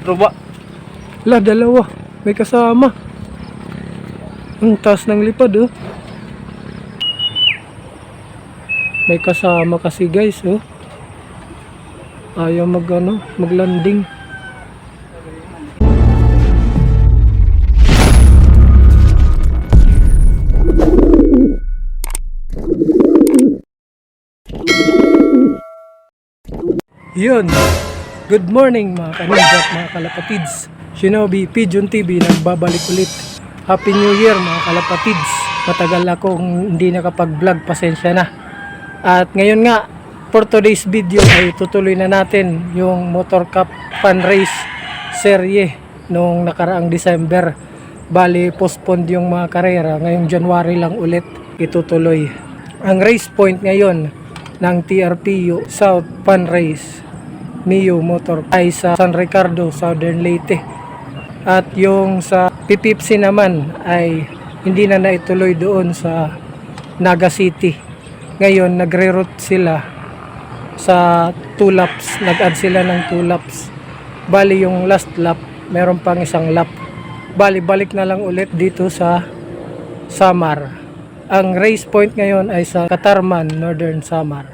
Ruba. La, dalawa. May kasama. Ang taas ng lipad, oh. May kasama kasi, guys, oh. Ayaw maglanding. Yun. Good morning mga kaninja at mga kalapatids. Shinobi Pigeon TV nagbabalik ulit. Happy New Year mga kalapatids. Matagal akong hindi nakapag-vlog, pasensya na. At ngayon nga, for today's video ay tutuloy na natin yung Motor Cup Fan Race serye nung nakaraang December. Bali, postponed yung mga karera. Ngayong January lang ulit itutuloy. Ang race point ngayon ng TRPU South Fan Race Mio Motor ay sa San Ricardo, Southern Leyte. At yung sa PPFC naman ay hindi na naituloy doon sa Naga City. Ngayon nagre-route sila sa 2 laps, nag-add sila ng 2 laps. Bali yung last lap, meron pang isang lap. Bali balik na lang ulit dito sa Samar. Ang race point ngayon ay sa Katarman, Northern Samar.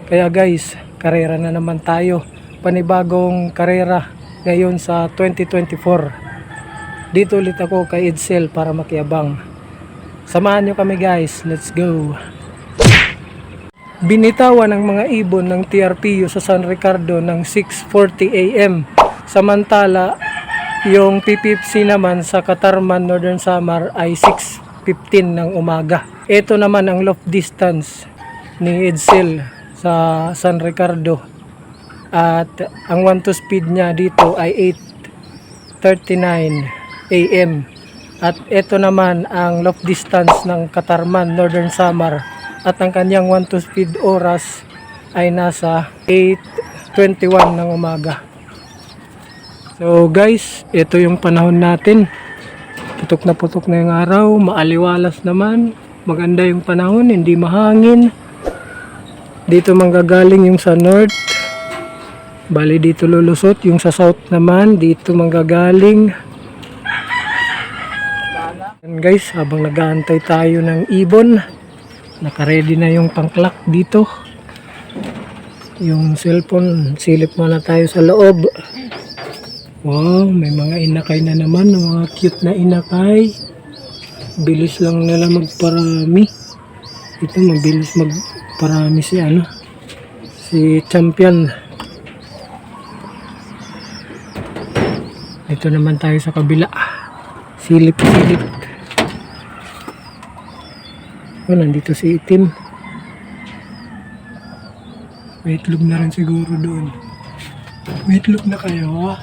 Kaya guys, karera na naman tayo. Panibagong karera ngayon sa 2024. Dito ulit ako kay Edsel para makiabang. Samahan nyo kami guys, let's go. Binitawan ng mga ibon ng TRPU sa San Ricardo ng 6:40 AM. Samantala, yung PPFC naman sa Katarman, Northern Samar ay 6:15 ng umaga. Ito naman ang loft distance ni Edsel sa San Ricardo. At ang 1-2 speed niya dito ay 8:39 AM. At ito naman ang loft distance ng Katarman, Northern Samar. At ang kanyang 1-2 speed oras ay nasa 8:21 ng umaga. So guys, ito yung panahon natin. Putok na yung araw, maaliwalas naman. Maganda yung panahon, hindi mahangin. Dito manggagaling yung sa north. Bali dito lulusot, yung sa south naman dito manggagaling. And guys, habang nag-aantay tayo ng ibon, naka-ready na yung pang-clock dito. Yung cellphone, silip muna tayo sa loob. Wow, may mga inakay na naman, mga cute na inakay. Bilis lang nila magparami. Ito mabilis magparami si champion. Dito naman tayo sa kabila. Silip-silip. Oh, nandito si itim. May itlog na rin siguro doon. May itlog na kayo, ha?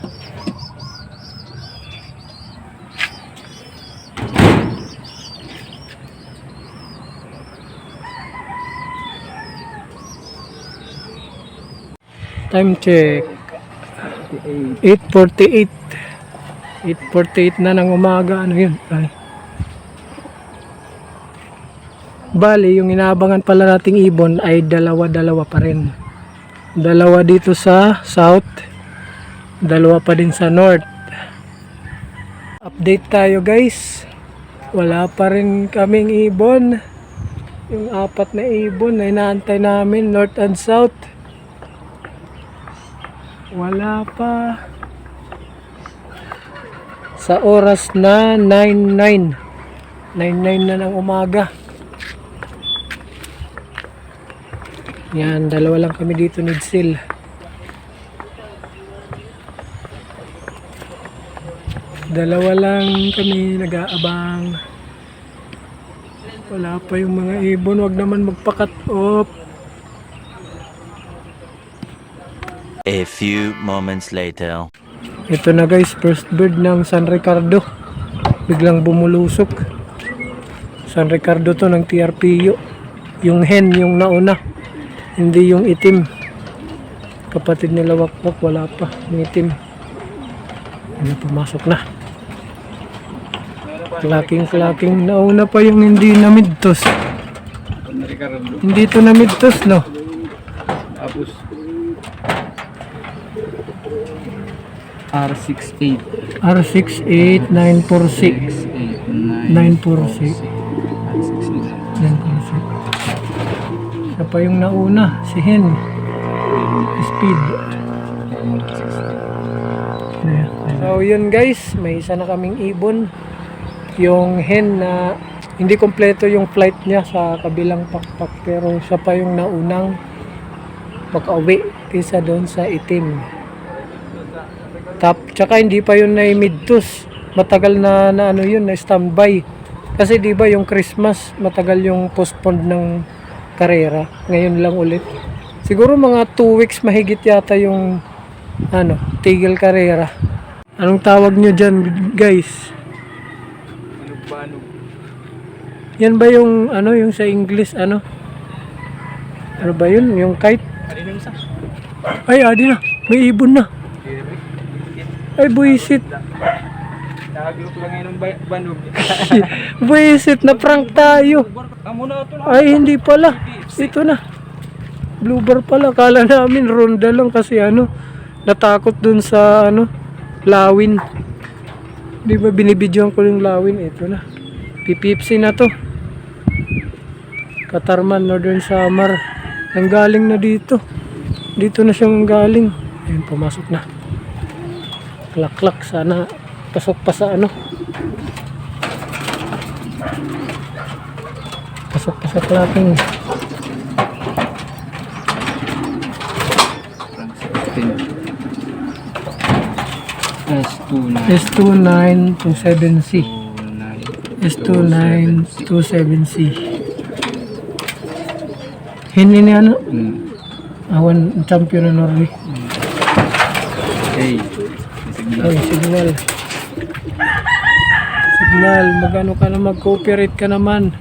Time check. 8:48. 8:48 na ng umaga. Ano yun? Ay. Bali, yung inaabangan pala nating ibon ay dalawa pa rin. Dalawa dito sa south, dalawa pa din sa north. Update tayo guys. Wala pa rin kaming ibon. Yung 4 na ibon na inaantay namin, north and south. Wala pa. Sa oras na 9:09 na ng umaga. Yan, dalawa lang kami dito ni Edsel. Dalawa lang kami nag-aabang. Wala pa yung mga ibon. Wag naman magpa-cut off. A few moments later. Ito na guys, first bird ng San Ricardo. Biglang bumulusok. San Ricardo to ng TRPU. Yung hen yung nauna, hindi yung itim. Kapatid nila wakwak, wala pa. Yung itim. Ano, pumasok na. Clacking. Nauna pa yung hindi namidtos. Hindi to namidtos, no? Tapos R68. R68 946. 946. Siya pa yung nauna, si Hen. Speed. So yun guys, may isa na kaming ibon. Yung Hen na hindi kompleto yung flight niya sa kabilang pakpak, pero siya pa yung naunang makauwi kaysa doon sa itim. Tsaka hindi pa yun na midtus. Matagal na ano yun, na standby. Kasi di ba yung Christmas, matagal yung postponed ng karera. Ngayon lang ulit. Siguro mga 2 weeks mahigit yata yung tigil karera. Anong tawag nyo dyan, guys? Yan ba yung yung sa English ano ba yun? Yung kite? Ay, adi na. May ibon na. Ay, buisit. Nakagroup lang ngayon ng banog. Buisit, na prank tayo. Ay, hindi pala. Ito na. Bluebird pala. Kala namin ronda lang kasi natakot dun sa lawin. Di ba binibidyoan ko yung lawin? Ito na. Pipipsi na to. Katarman, Northern Samar. Ang galing na dito. Dito na siyang galing. Ayun, pumasok na. Klak-klak. Sana pasok pa sa pasok pa sa clapping. S2927C. S2927C. Hindi ni awan champion na Norway. Hey. Oy, signal. Signal, magano ka na mag-cooperate ka naman.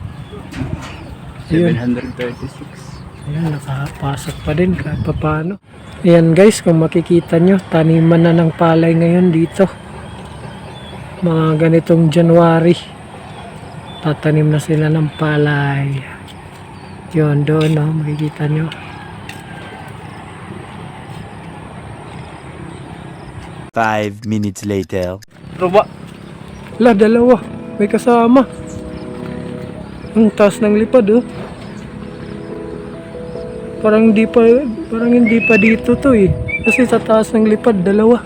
Ayun. 736. Ayan, nakapasok pa din kahit paano. Ayan guys, kung makikita nyo, taniman na ng palay ngayon dito. Mga ganitong January. Tatanim na sila ng palay. Yun, doon makikita nyo. 5 minutes later. Roba. Dalawa. May kasama. Ang taas ng lipad, Parang hindi pa dito to eh. Kasi sa taas ng lipad, dalawa.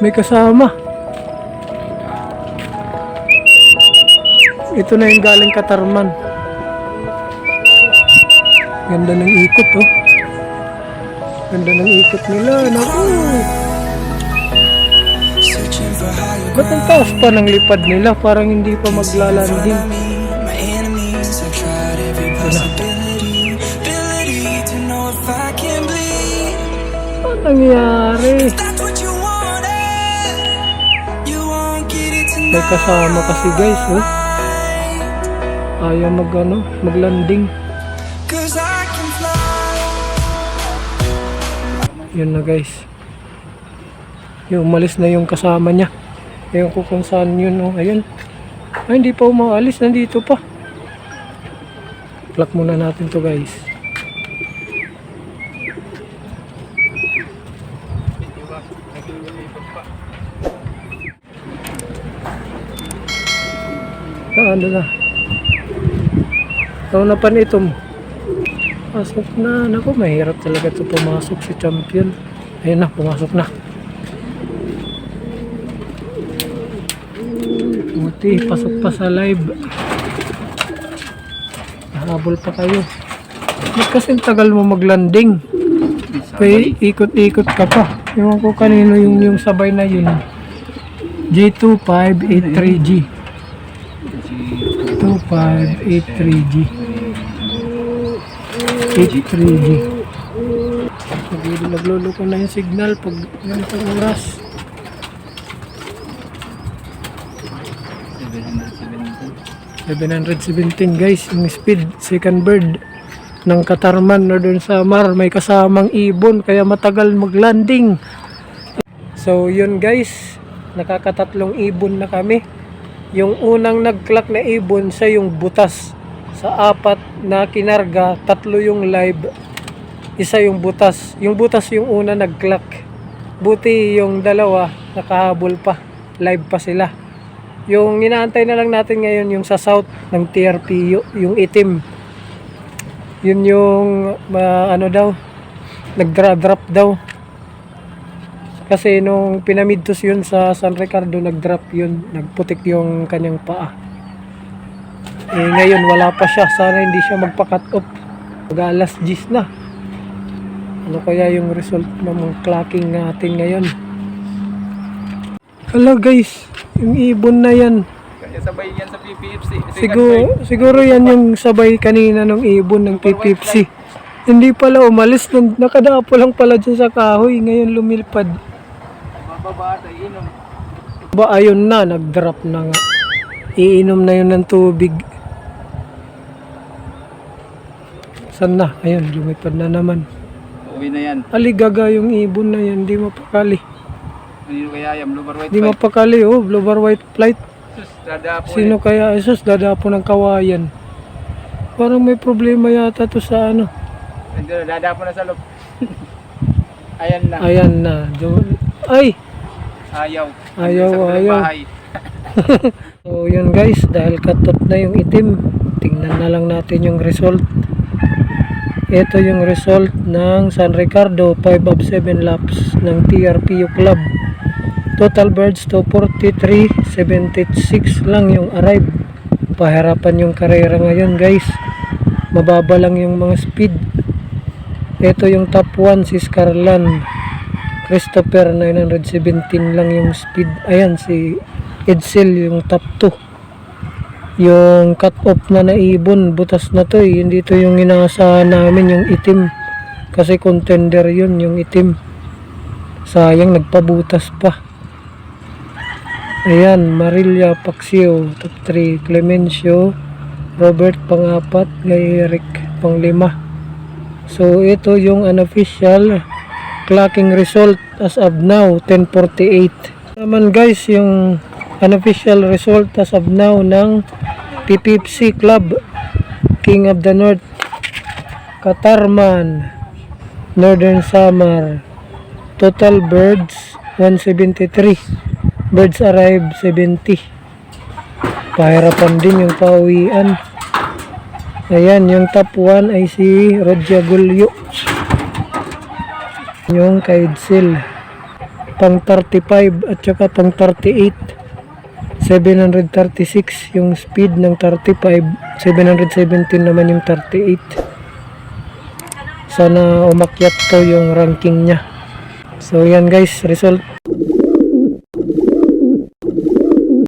May kasama. Ito na yung galing Katarman. Ganda ng ikot, Ganda ng ikot nila. Naku. Ba't ang taas pa ng lipad nila? Parang hindi pa maglalanding. Ano nangyari? May kasama kasi guys, ayaw maglanding. Yun na guys. Yung umalis na yung kasama niya. Ayun ko kung saan yun, ayun. Ay, hindi pa umaalis, nandito pa. Plug muna natin to guys. Ano na? Ito na pa nito. Pasok na. Naku, mahirap talaga ito pumasok si champion. Ayun na, pumasok na. Buti, pasok pa sa live. Nahabol pa kayo. Ba't kasing tagal mo maglanding? Kaya ikot-ikot ka pa. Ewan ko kanino yung sabay na yun. J2583G. 2583G. 83G. Nagluloko na yung signal pag ganitong oras. 717 guys, yung speed, second bird ng Katarman, Northern Samar, may kasamang ibon kaya matagal maglanding. So yun guys, nakakatatlong ibon na kami. Yung unang nag-clock na ibon, siya yung butas. Sa 4 na kinarga, 3 yung live, isa yung butas. Yung butas yung una nag-clock. Buti yung dalawa, nakahabol pa. Live pa sila. Yung inaantay na lang natin ngayon, yung sa south ng TRP, yung itim. Yun yung, ano daw, nag-drop daw. Kasi nung pinamidtos yun sa San Ricardo, nag-drop yun. Nagputik yung kanyang paa. Eh ngayon, wala pa siya. Sana hindi siya magpa-cut off. Mag-alas 10 na. Ano kaya yung result ng clocking natin ngayon? Hala guys, yung ibon na yan. Kaya sabay yan sa PPFC. Siguro yan yung sabay kanina ng ibon ng PPFC. Hindi pala umalis, nakadapo lang pala dyan sa kahoy. Ngayon lumilpad. Mababa at inom. Ba ayun na, nag-drop na nga. Iinom na yun ng tubig. Saan na? Ayun, lumipad na naman. Uwi na yan. Aligaga yung ibon na yan, di mapakali. Ano kaya yan? Bloomer white Di mapakali, oh, blue-bar white flight. Sus, dadapo Sino kaya? Isus, dadapo ng kawayan. Parang may problema yata to sa ano. Dadapo na sa loob. Ayan na. Ayan na. Ay! Ayaw. Ayaw, Sa kabilang ayaw. bahay. So yun guys, dahil cut-off na yung itim, tingnan na lang natin yung result. Ito yung result ng San Ricardo 5 of 7 laps ng TRPU Club. Total birds to 43, 76 lang yung arrive. Pahirapan yung karera ngayon guys. Mababa lang yung mga speed. Ito yung top 1 si Scarlan Christopher, 917 lang yung speed. Ayan si Edsel yung top 2. Yung cut off na naibon, butas na to eh. Hindi to yung inaasahan namin, yung itim. Kasi contender yun, yung itim. Sayang, nagpabutas pa. Ayan, Marilia Paxio, top 3. Clemencio, Robert pang-4, kay Eric pang-5. So, ito yung unofficial clocking result as of now, 10:48. Naman guys, yung unofficial result as of now ng PPFC Club King of the North Katarman Northern Samar. Total birds 173, birds arrived 70. Pahirapan din yung pauwian. Ayan, yung top 1 ay si Rodja Gulyo, yung Kaidsel pang 35 at saka pang 38. 736 yung speed ng 35, 717 naman yung 38. Sana umakyat to yung ranking niya. So yan guys, result